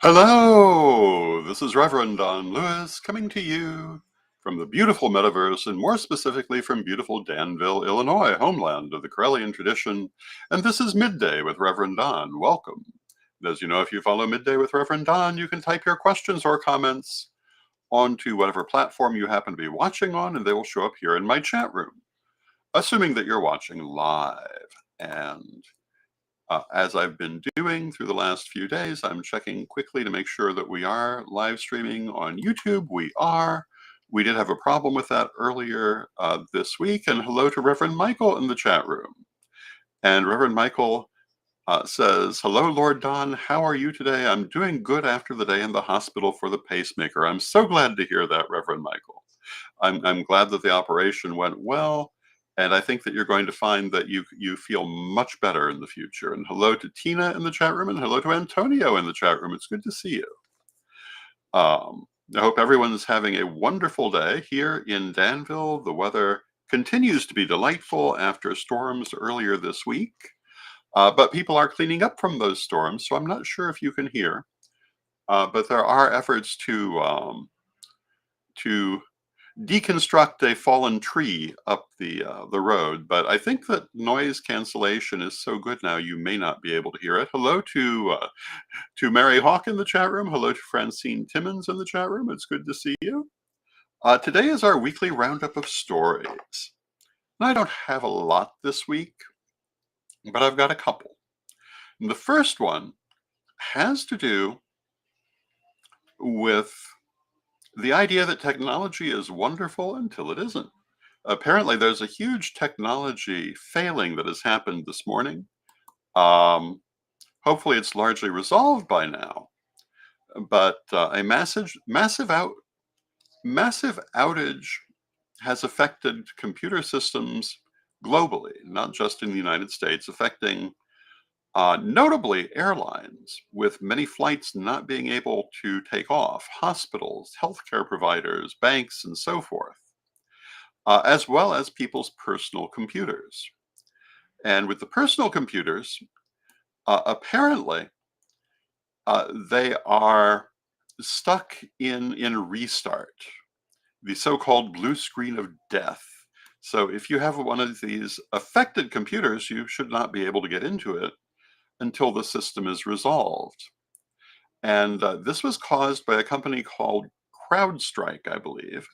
Hello, this is Reverend Don Lewis coming to you from the beautiful metaverse and more specifically from beautiful Danville, Illinois, homeland of the Corellian tradition. And this is Midday with Reverend Don. Welcome. As you know, if you follow Midday with Reverend Don, you can type your questions or comments onto whatever platform you happen to be watching on, and they will show up here in my chat room, assuming that you're watching live. And as I've been doing through the last few days, I'm checking quickly to make sure that we are live streaming on YouTube. We are. We did have a problem with that earlier this week. And hello to Reverend Michael in the chat room. And Reverend Michael says, "Hello, Lord Don. How are you today? I'm doing good after the day in the hospital for the pacemaker." I'm so glad to hear that, Reverend Michael. I'm glad that the operation went well, and I think that you're going to find that you feel much better in the future. And hello to Tina in the chat room, and hello to Antonio in the chat room. It's good to see you. I hope everyone's having a wonderful day here in Danville. The weather continues to be delightful after storms earlier this week, but people are cleaning up from those storms, so I'm not sure if you can hear, but there are efforts to deconstruct a fallen tree up the road. But I think that noise cancellation is so good now you may not be able to hear it. Hello to Mary Hawk in the chat room. Hello to Francine Timmons in the chat room. It's good to see you. Today is our weekly roundup of stories. And I don't have a lot this week, but I've got a couple. And the first one has to do with the idea that technology is wonderful until it isn't. Apparently, there's a huge technology failing that has happened this morning. Hopefully, it's largely resolved by now. But a massive outage has affected computer systems globally, not just in the United States, affecting notably airlines, with many flights not being able to take off, hospitals, healthcare providers, banks, and so forth, as well as people's personal computers. And with the personal computers, apparently, they are stuck in restart, the so-called blue screen of death. So if you have one of these affected computers, you should not be able to get into it until the system is resolved. And this was caused by a company called CrowdStrike, I believe.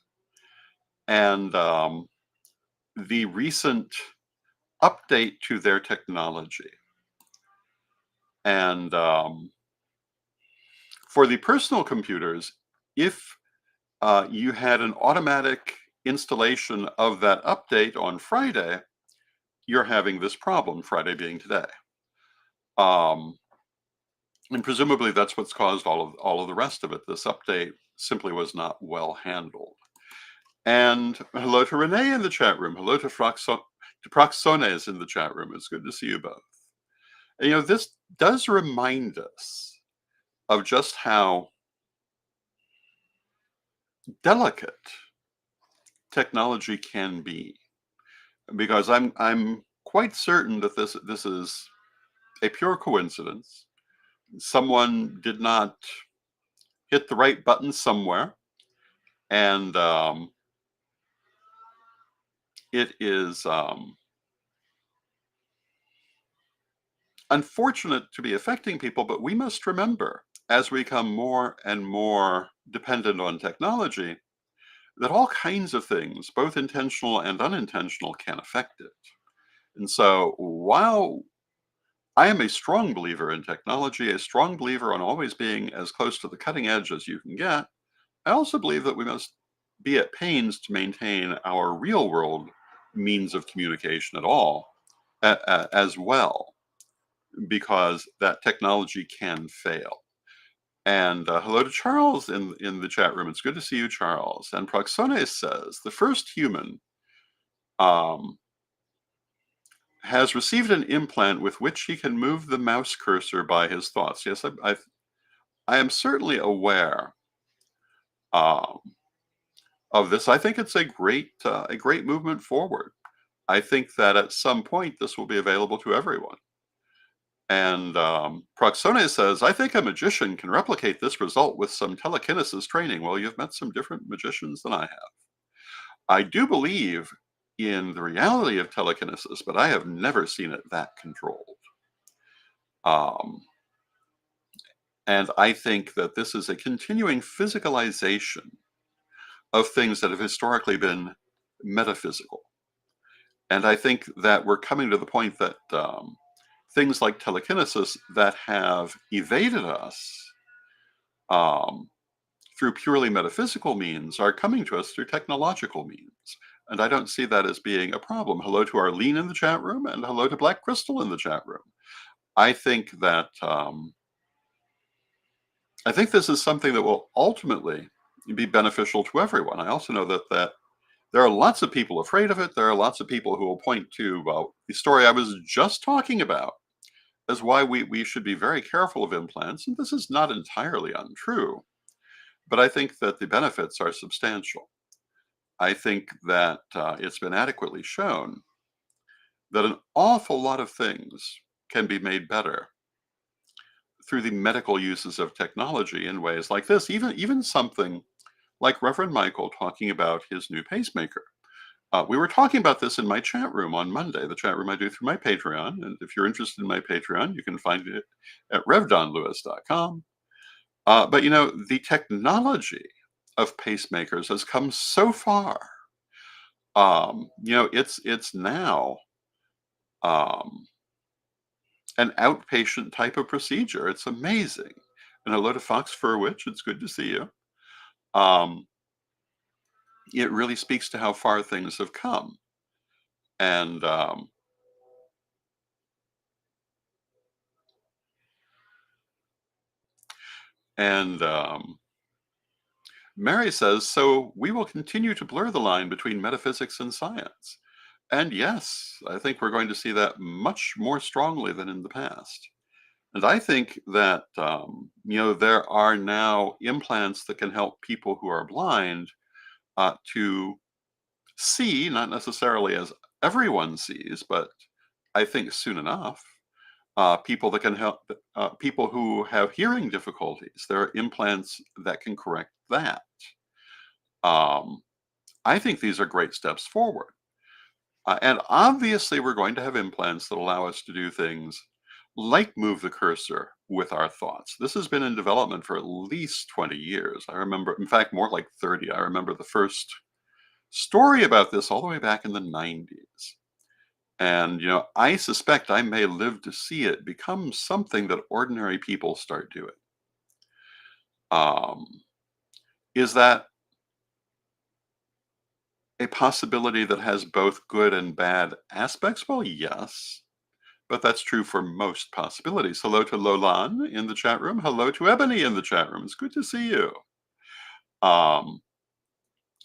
And the recent update to their technology. And for the personal computers, if you had an automatic installation of that update on Friday, you're having this problem, Friday being today. And presumably that's what's caused all of the rest of it. This update simply was not well handled. And hello to Renee in the chat room. Hello to Proxones in the chat room. It's good to see you both. And, you know, this does remind us of just how delicate technology can be, because I'm quite certain that this is a pure coincidence. Someone did not hit the right button somewhere, and it is unfortunate to be affecting people. But we must remember, as we become more and more dependent on technology, that all kinds of things, both intentional and unintentional, can affect it. And so while I am a strong believer in technology, a strong believer on always being as close to the cutting edge as you can get, I also believe that we must be at pains to maintain our real world means of communication at all, as well, because that technology can fail. And hello to Charles in the chat room. It's good to see you, Charles. And Proxones says, the first human um, has received an implant with which he can move the mouse cursor by his thoughts. Yes, I am certainly aware um, of this. I think it's a great movement forward. I think that at some point this will be available to everyone. And Proxone says, I think a magician can replicate this result with some telekinesis training. Well, you've met some different magicians than I have. I do believe in the reality of telekinesis, but I have never seen it that controlled. Um, and I think that this is a continuing physicalization of things that have historically been metaphysical. And I think that we're coming to the point that things like telekinesis that have evaded us um, through purely metaphysical means are coming to us through technological means. And I don't see that as being a problem. Hello to Arlene in the chat room, and hello to Black Crystal in the chat room. I think that this is something that will ultimately be beneficial to everyone. I also know that there are lots of people afraid of it. There are lots of people who will point to the story I was just talking about as why we should be very careful of implants. And this is not entirely untrue, but I think that the benefits are substantial. I think that it's been adequately shown that an awful lot of things can be made better through the medical uses of technology in ways like this. Even something like Reverend Michael talking about his new pacemaker. We were talking about this in my chat room on Monday, the chat room I do through my Patreon. And if you're interested in my Patreon, you can find it at revdonlewis.com. But the technology of pacemakers has come so far. It's now um, an outpatient type of procedure. It's amazing. And hello to Fox Fur Witch. It's good to see you. Um, it really speaks to how far things have come. And and Mary says, so we will continue to blur the line between metaphysics and science. And yes, I think we're going to see that much more strongly than in the past. And I think that, there are now implants that can help people who are blind to see, not necessarily as everyone sees, but I think soon enough, people that can help people who have hearing difficulties. There are implants that can correct that. Um, I think these are great steps forward. And obviously, we're going to have implants that allow us to do things like move the cursor with our thoughts. This has been in development for at least 20 years. I remember, in fact, more like 30. I remember the first story about this all the way back in the 90s. And, I suspect I may live to see it become something that ordinary people start doing. Um, is that a possibility that has both good and bad aspects? Well, yes, but that's true for most possibilities. Hello to Lolan in the chat room. Hello to Ebony in the chat room. It's good to see you. Um,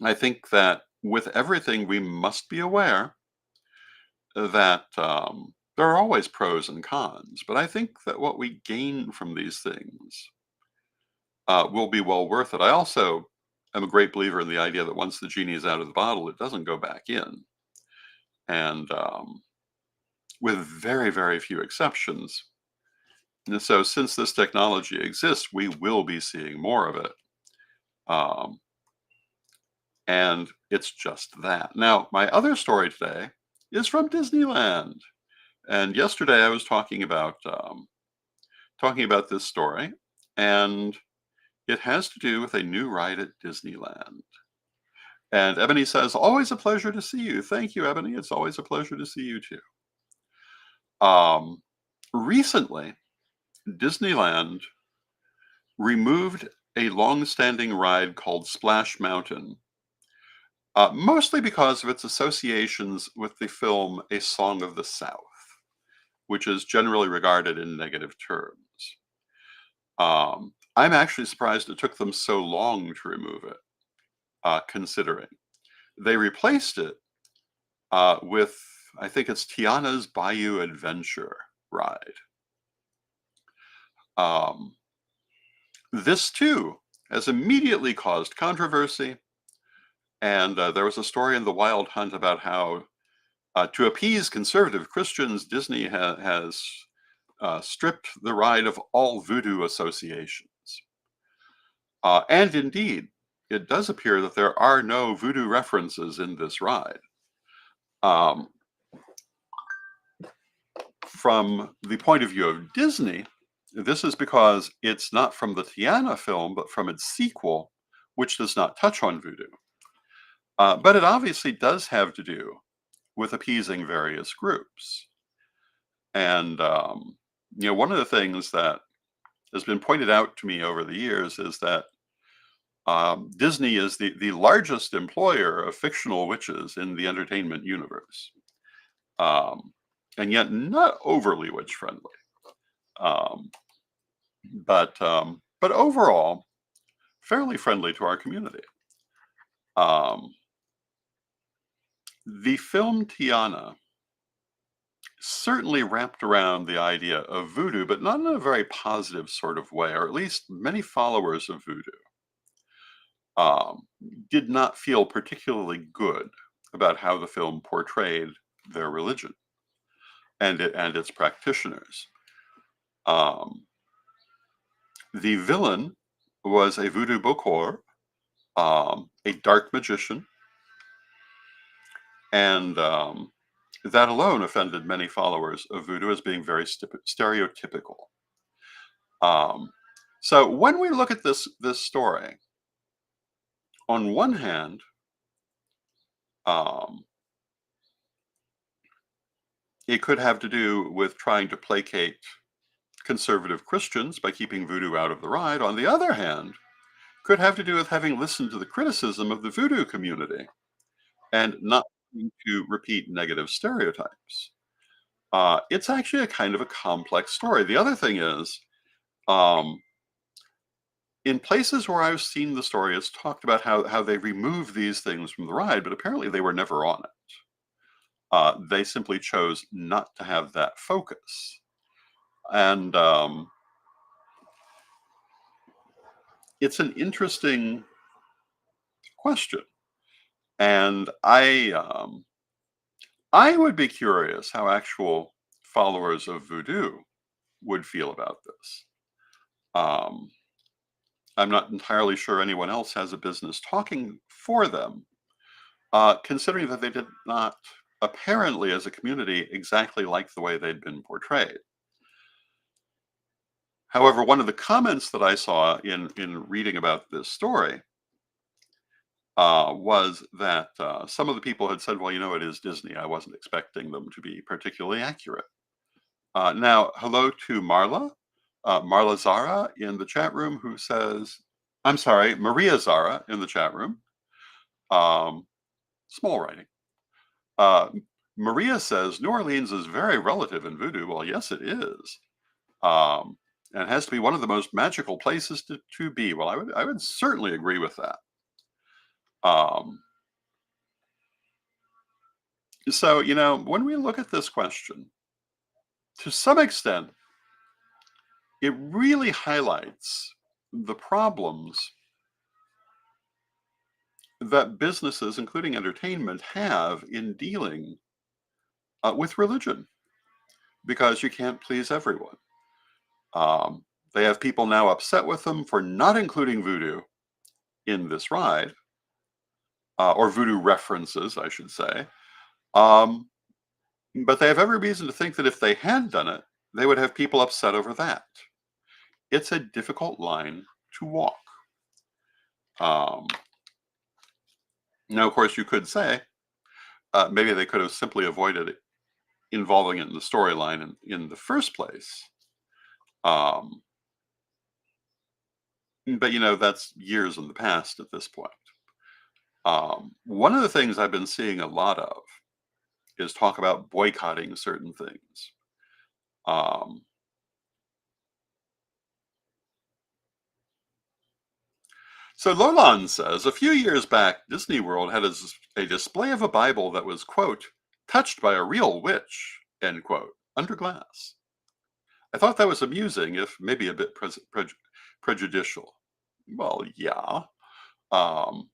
I think that with everything, we must be aware that there are always pros and cons, but I think that what we gain from these things will be well worth it. I also am a great believer in the idea that once the genie is out of the bottle, it doesn't go back in. And with very, very few exceptions. And so, since this technology exists, we will be seeing more of it. Um, and it's just that. Now, my other story today is from Disneyland. And yesterday I was talking about this story, and it has to do with a new ride at Disneyland. And Ebony says, always a pleasure to see you. Thank you, Ebony. It's always a pleasure to see you too. Recently, Disneyland removed a long-standing ride called Splash Mountain, mostly because of its associations with the film A Song of the South, which is generally regarded in negative terms. I'm actually surprised it took them so long to remove it, considering they replaced it with, I think it's Tiana's Bayou Adventure ride. This too has immediately caused controversy. And there was a story in The Wild Hunt about how, to appease conservative Christians, Disney has stripped the ride of all voodoo associations. And indeed, it does appear that there are no voodoo references in this ride. Um, from the point of view of Disney, this is because it's not from the Tiana film, but from its sequel, which does not touch on voodoo. But it obviously does have to do with appeasing various groups. And, one of the things that has been pointed out to me over the years is that Disney is the largest employer of fictional witches in the entertainment universe, um, and yet not overly witch friendly. Um, but overall, fairly friendly to our community. Um, the film Tiana certainly wrapped around the idea of voodoo, but not in a very positive sort of way, or at least many followers of voodoo um, did not feel particularly good about how the film portrayed their religion and its practitioners. Um, the villain was a voodoo bokor, a dark magician, and that alone offended many followers of voodoo as being very stereotypical. Um, so when we look at this story, on one hand, um, it could have to do with trying to placate conservative Christians by keeping voodoo out of the ride. On the other hand, could have to do with having listened to the criticism of the voodoo community and not wanting to repeat negative stereotypes. It's actually a kind of a complex story. The other thing is, um, in places where I've seen the story, it's talked about how they remove these things from the ride, but apparently they were never on it. They simply chose not to have that focus. And it's an interesting question. And I would be curious how actual followers of voodoo would feel about this. Um, I'm not entirely sure anyone else has a business talking for them, considering that they did not apparently, as a community, exactly like the way they'd been portrayed. However, one of the comments that I saw in reading about this story was that some of the people had said, "Well, it is Disney. I wasn't expecting them to be particularly accurate." Now, hello to Marla Zara in the chat room, who says, I'm sorry, Maria Zara in the chat room. Small writing. Uh, Maria says, New Orleans is very relative in voodoo. Well, yes, it is. And it has to be one of the most magical places to be. Well, I would certainly agree with that. So, when we look at this question, to some extent, it really highlights the problems that businesses, including entertainment, have in dealing with religion because you can't please everyone. They have people now upset with them for not including voodoo in this ride, or voodoo references, I should say. Um, but they have every reason to think that if they had done it, they would have people upset over that. It's a difficult line to walk. Um, Now, of course, you could say maybe they could have simply avoided involving it in the storyline in the first place. Um, but that's years in the past at this point. One of the things I've been seeing a lot of is talk about boycotting certain things. Um, so Lolan says, a few years back, Disney World had a display of a Bible that was, quote, touched by a real witch, end quote, under glass. I thought that was amusing, if maybe a bit prejudicial. Well, yeah. Um,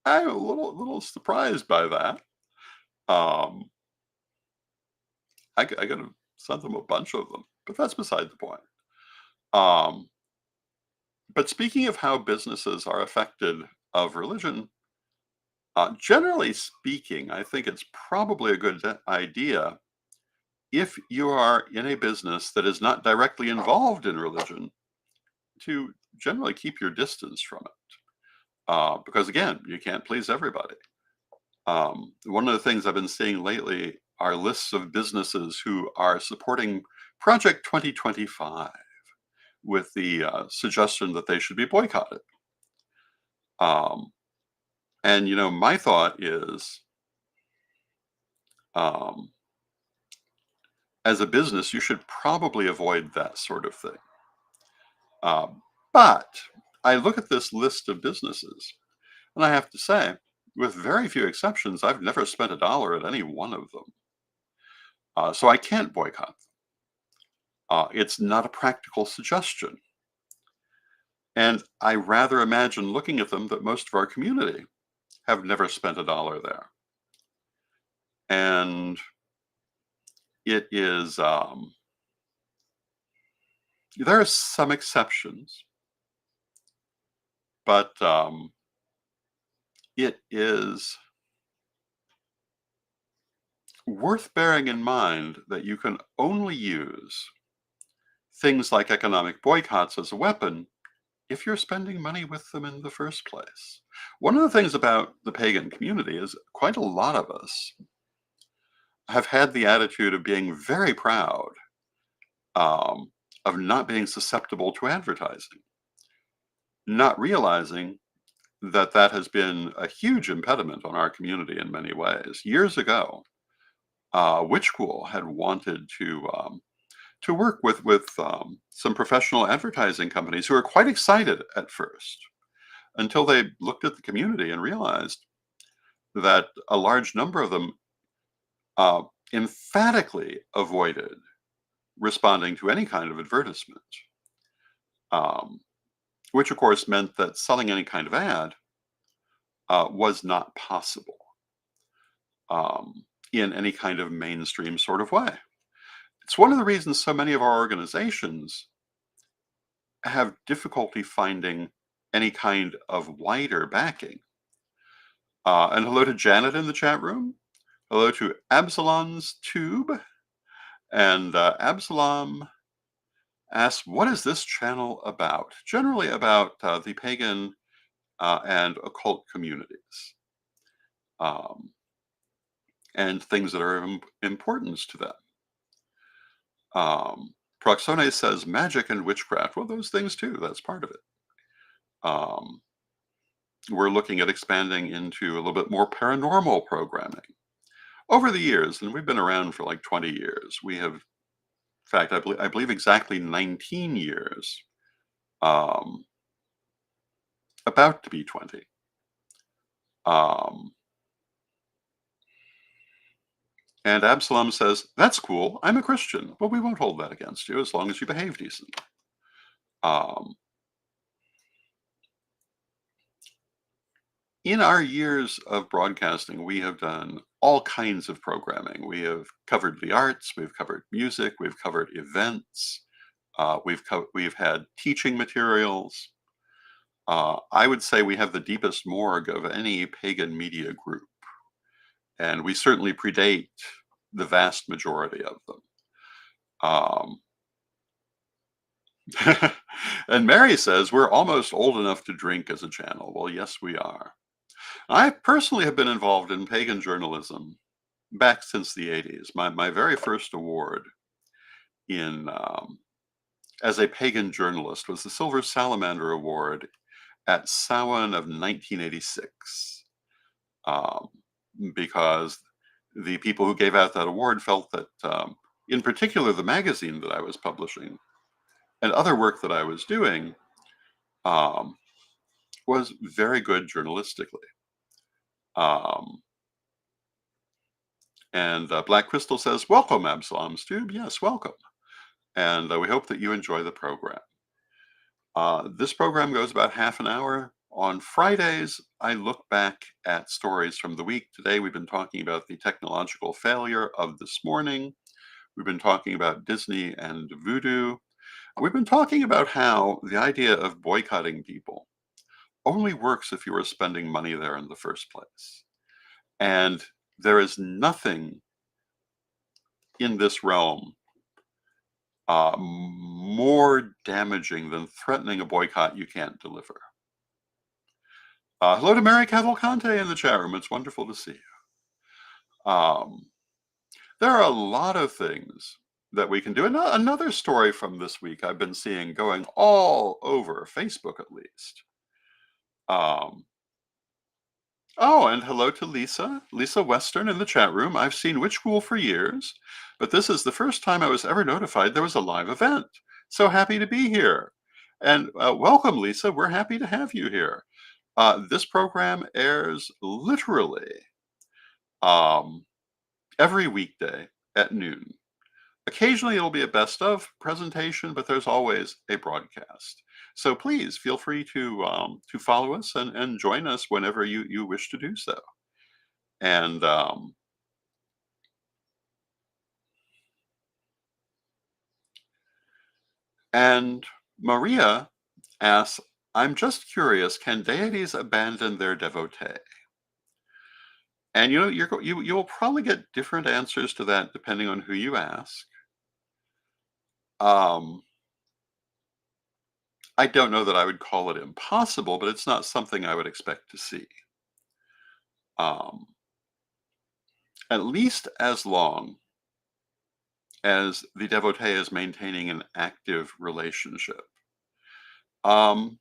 I'm a little surprised by that. Um, I could have sent them a bunch of them, but that's beside the point. Um, but speaking of how businesses are affected of religion, generally speaking, I think it's probably a good idea if you are in a business that is not directly involved in religion to generally keep your distance from it. Because again, you can't please everybody. One of the things I've been seeing lately are lists of businesses who are supporting Project 2025 with the suggestion that they should be boycotted. Um, and, my thought is, um, as a business, you should probably avoid that sort of thing. But I look at this list of businesses, and I have to say, with very few exceptions, I've never spent a dollar at any one of them. So I can't boycott them. It's not a practical suggestion. And I rather imagine looking at them that most of our community have never spent a dollar there. And it is, there are some exceptions, but it is worth bearing in mind that you can only use things like economic boycotts as a weapon if you're spending money with them in the first place. One of the things about the pagan community is quite a lot of us have had the attitude of being very proud um, of not being susceptible to advertising, not realizing that that has been a huge impediment on our community in many ways. Years ago, Witch School had wanted to work with some professional advertising companies who were quite excited at first until they looked at the community and realized that a large number of them uh, emphatically avoided responding to any kind of advertisement, um, which of course meant that selling any kind of ad was not possible um, in any kind of mainstream sort of way. It's one of the reasons so many of our organizations have difficulty finding any kind of wider backing. And hello to Janet in the chat room. Hello to Absalom's Tube. And Absalom asks, what is this channel about? Generally about the pagan and occult communities um, and things that are of importance to them. Proxone says magic and witchcraft. Well, those things too, that's part of it. We're looking at expanding into a little bit more paranormal programming. Over the years, and we've been around for like 20 years, we have, in fact, I believe exactly 19 years, um, about to be 20. Um, and Absalom says, that's cool, I'm a Christian, but we won't hold that against you as long as you behave decent. In our years of broadcasting, we have done all kinds of programming. We have covered the arts, we've covered music, we've covered events, we've had teaching materials. I would say we have the deepest morgue of any pagan media group, and we certainly predate the vast majority of them. And Mary says, we're almost old enough to drink as a channel. Well, yes, we are. I personally have been involved in pagan journalism back since the 80s. My very first award in as a pagan journalist was the Silver Salamander Award at Samhain of 1986, because the people who gave out that award felt that, in particular, the magazine that I was publishing and other work that I was doing was very good journalistically. And Black Crystal says, welcome, Absalom's Tube. Yes, welcome. And we hope that you enjoy the program. This program goes about half an hour. On Fridays, I look back at stories from the week. Today, we've been talking about the technological failure of this morning, We've been talking about Disney and voodoo. We've been talking about how the idea of boycotting people only works if you are spending money there in the first place. And there is nothing in this realm more damaging than threatening a boycott you can't deliver. Hello to Mary Cavalcante in the chat room. It's wonderful to see you. There are a lot of things that we can do. Another story from this week I've been seeing going all over Facebook, at least. Oh, and hello to Lisa Western in the chat room. I've seen Witch School for years, but this is the first time I was ever notified there was a live event. So happy to be here. And welcome, Lisa. We're happy to have you here. This program airs literally um, every weekday at noon. Occasionally it'll be a best of presentation, but there's always a broadcast. So please feel free to follow us and join us whenever you wish to do so. And Maria asks, I'm just curious, can deities abandon their devotee? And you know, you'll probably get different answers to that depending on who you ask. I don't know that I would call it impossible, but it's not something I would expect to see. At least as long as the devotee is maintaining an active relationship.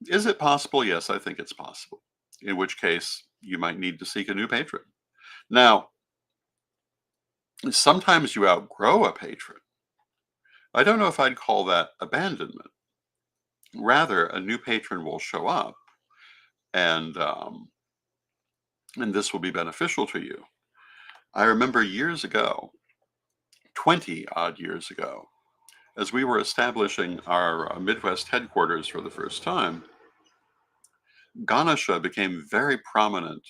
Is it possible? Yes, I think it's possible. In which case, you might need to seek a new patron. Now, sometimes you outgrow a patron. I don't know if I'd call that abandonment. Rather, a new patron will show up, and this will be beneficial to you. I remember years ago, 20 odd years ago, as we were establishing our Midwest headquarters for the first time, Ganesha became very prominent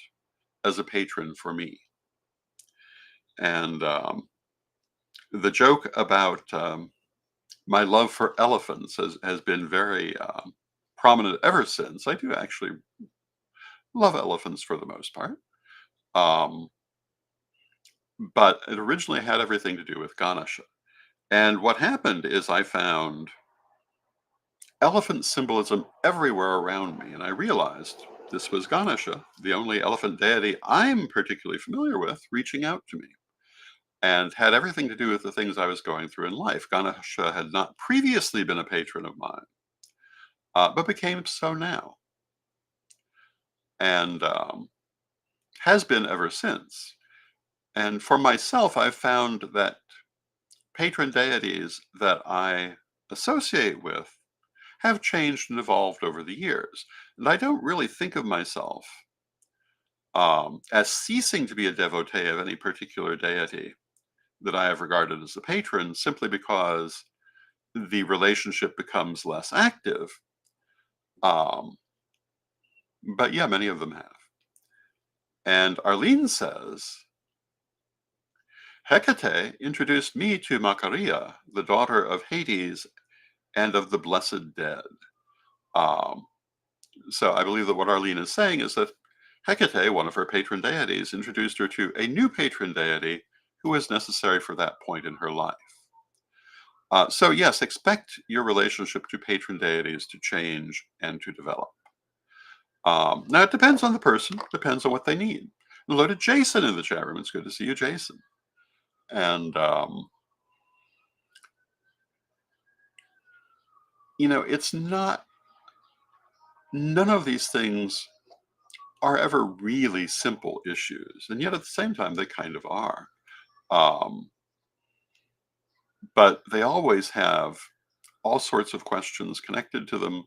as a patron for me. And the joke about my love for elephants has been very prominent ever since. I do actually love elephants for the most part. But it originally had everything to do with Ganesha. And what happened is I found elephant symbolism everywhere around me, and I realized this was Ganesha, the only elephant deity I'm particularly familiar with, reaching out to me, and had everything to do with the things I was going through in life. Ganesha had not previously been a patron of mine, but became so now, and has been ever since. And for myself, I've found that patron deities that I associate with have changed and evolved over the years. And I don't really think of myself as ceasing to be a devotee of any particular deity that I have regarded as a patron, simply because the relationship becomes less active. But yeah, many of them have. And Arlene says, Hecate introduced me to Macaria, the daughter of Hades and of the blessed dead. So I believe that what Arlene is saying is that Hecate, one of her patron deities, introduced her to a new patron deity who was necessary for that point in her life. So yes, expect your relationship to patron deities to change and to develop. Now it depends on the person, depends on what they need. Hello to Jason in the chat room. It's good to see you, Jason. And you know, it's not, none of these things are ever really simple issues, and yet at the same time they kind of are. But they always have all sorts of questions connected to them,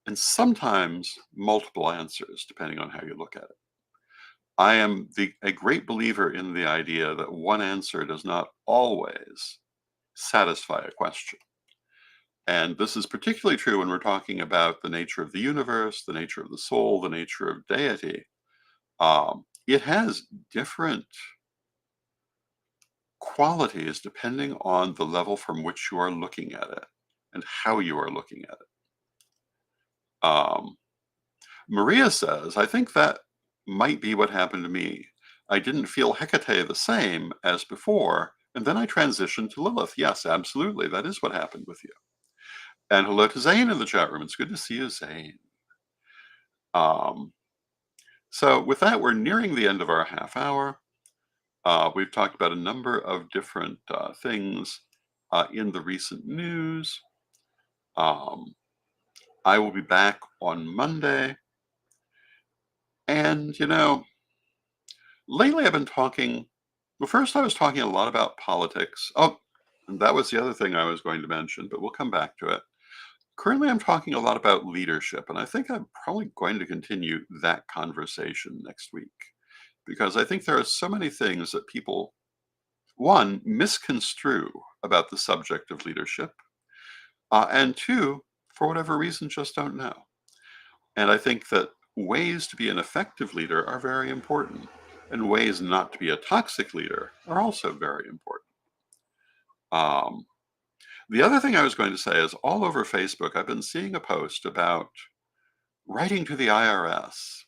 and sometimes multiple answers, depending on how you look at it. I am a great believer in the idea that one answer does not always satisfy a question. And this is particularly true when we're talking about the nature of the universe, the nature of the soul, the nature of deity. It has different qualities depending on the level from which you are looking at it and how you are looking at it. Maria says, I think that might be what happened to me. I didn't feel Hecate the same as before, and then I transitioned to Lilith. Yes, absolutely. That is what happened with you. And hello to Zane in the chat room. It's good to see you, Zane. So with that, we're nearing the end of our half hour. We've talked about a number of different things in the recent news. I will be back on Monday. And, lately I've been talking, well, first I was talking a lot about politics. Oh, and that was the other thing I was going to mention, but we'll come back to it. Currently, I'm talking a lot about leadership, and I think I'm probably going to continue that conversation next week because I think there are so many things that people, one, misconstrue about the subject of leadership, and two, for whatever reason, just don't know. And I think that ways to be an effective leader are very important, and ways not to be a toxic leader are also very important. The other thing I was going to say is all over Facebook, I've been seeing a post about writing to the IRS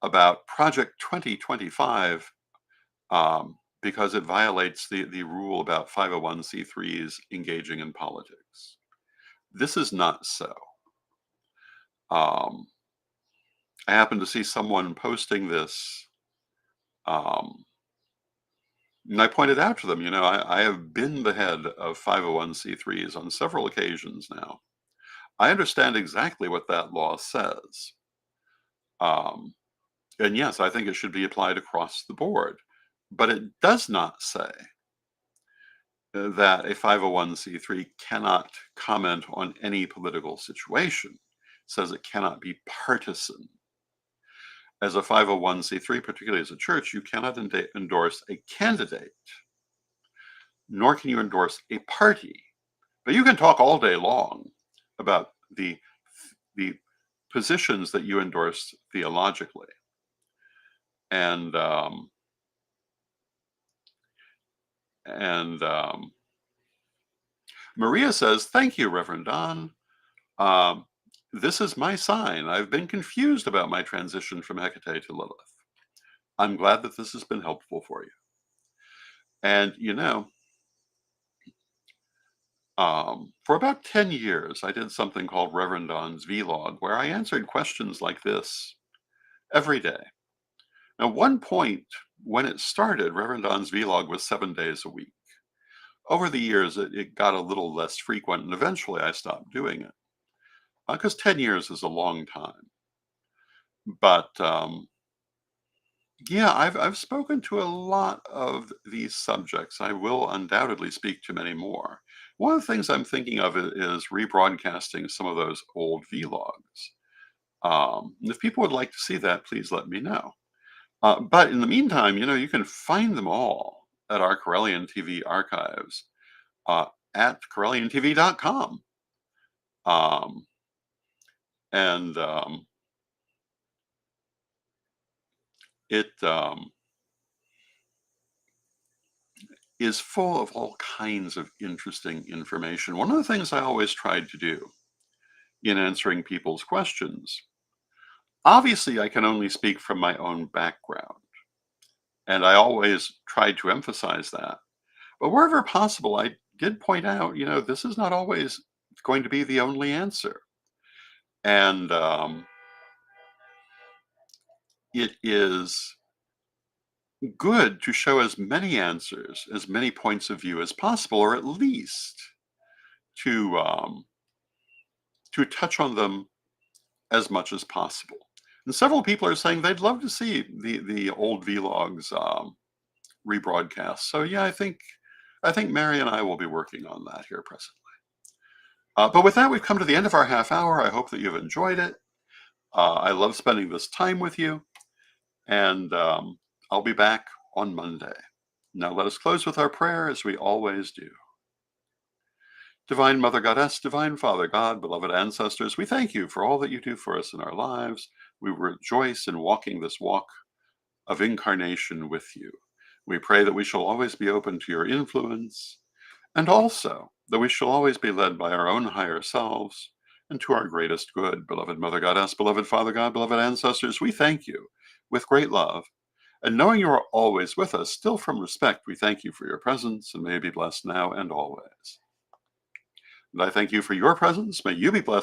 about Project 2025 because it violates the rule about 501c3s engaging in politics. This is not so. I happened to see someone posting this, and I pointed out to them, I have been the head of 501c3s on several occasions now. I understand exactly what that law says. And yes, I think it should be applied across the board. But it does not say that a 501c3 cannot comment on any political situation. It says it cannot be partisan. As a 501c3, particularly as a church, you cannot endorse a candidate, nor can you endorse a party. But you can talk all day long about the positions that you endorse theologically. And Maria says, thank you, Reverend Don. This is my sign. I've been confused about my transition from Hecate to Lilith. I'm glad that this has been helpful for you. And, for about 10 years, I did something called Reverend Don's Vlog, where I answered questions like this every day. Now, one point when it started, Reverend Don's Vlog was 7 days a week. Over the years, it got a little less frequent, and eventually I stopped doing it because 10 years is a long time. But yeah, I've spoken to a lot of these subjects. I will undoubtedly speak to many more. One of the things I'm thinking of is rebroadcasting some of those old vlogs. And if people would like to see that, please let me know. But in the meantime, you can find them all at our Corellian TV archives at CorellianTV.com. And it is full of all kinds of interesting information. One of the things I always tried to do in answering people's questions, obviously I can only speak from my own background, and I always tried to emphasize that. But wherever possible, I did point out, this is not always going to be the only answer. And it is good to show as many answers, as many points of view as possible, or at least to touch on them as much as possible. And several people are saying they'd love to see the old vlogs rebroadcast. So yeah, I think Mary and I will be working on that here presently. But with that, we've come to the end of our half hour. I hope that you've enjoyed it. I love spending this time with you, and I'll be back on Monday. Now let us close with our prayer as we always do. Divine Mother Goddess, Divine Father God, beloved ancestors, we thank you for all that you do for us in our lives. We rejoice in walking this walk of incarnation with you. We pray that we shall always be open to your influence, and also that we shall always be led by our own higher selves and to our greatest good. Beloved Mother Goddess, beloved Father God, beloved ancestors, we thank you with great love. And knowing you are always with us, still from respect, we thank you for your presence, and may you be blessed now and always. And I thank you for your presence. May you be blessed